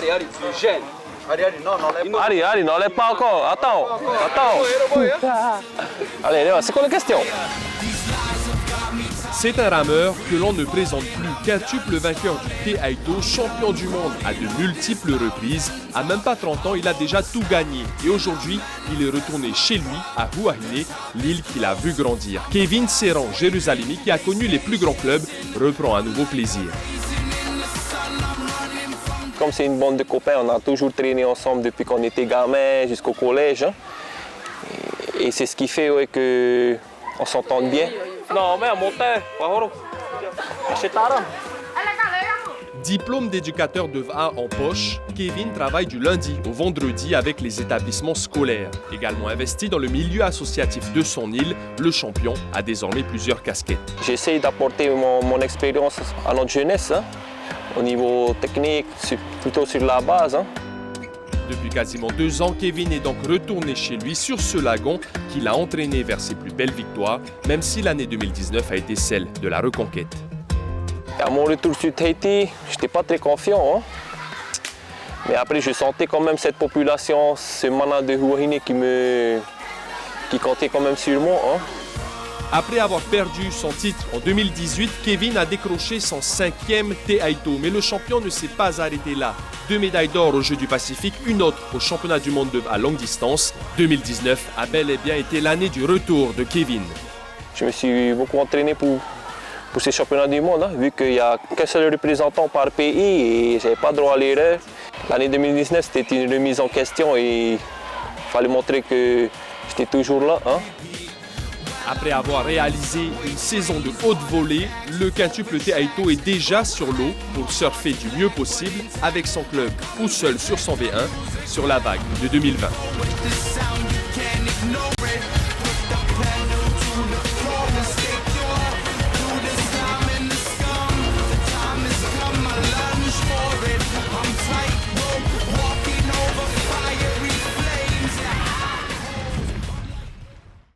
Ari, tu es jeune. Non, n'enlève pas. Ari, n'enlève pas encore. Attends. Allez, c'est quoi la question? C'est un rameur que l'on ne présente plus, quintuple vainqueur du Taito, champion du monde à de multiples reprises. À même pas 30 ans, il a déjà tout gagné. Et aujourd'hui, il est retourné chez lui, à Huahine, l'île qu'il a vu grandir. Kevin Serran, Jérusalemi, qui a connu les plus grands clubs, reprend un nouveau plaisir. Comme c'est une bande de copains, on a toujours traîné ensemble depuis qu'on était gamin jusqu'au collège. Hein. Et c'est ce qui fait qu'on s'entende bien. Non, mais Diplôme d'éducateur de VA en poche, Kevin travaille du lundi au vendredi avec les établissements scolaires. Également investi dans le milieu associatif de son île, le champion a désormais plusieurs casquettes. J'essaie d'apporter mon expérience à notre jeunesse, hein, au niveau technique, plutôt sur la base. Hein. Depuis quasiment 2 ans, Kevin est donc retourné chez lui sur ce lagon qui l'a entraîné vers ses plus belles victoires, même si l'année 2019 a été celle de la reconquête. À mon retour sur Tahiti, je n'étais pas très confiant. Hein. Mais après, je sentais quand même cette population, ce mana de Huahine qui comptait quand même sur moi. Hein. Après avoir perdu son titre en 2018, Kevin a décroché son 5e Taito. Mais le champion ne s'est pas arrêté là. 2 médailles d'or aux Jeux du Pacifique, une autre au championnat du monde à longue distance. 2019 a bel et bien été l'année du retour de Kevin. Je me suis beaucoup entraîné pour ces championnats du monde, hein, vu qu'il n'y a qu'un seul représentant par pays et je n'avais pas droit à l'erreur. L'année 2019, c'était une remise en question et il fallait montrer que j'étais toujours là. Hein. Après avoir réalisé une saison de haute volée, le quintuple Taito est déjà sur l'eau pour surfer du mieux possible avec son club ou seul sur son V1 sur la vague de 2020.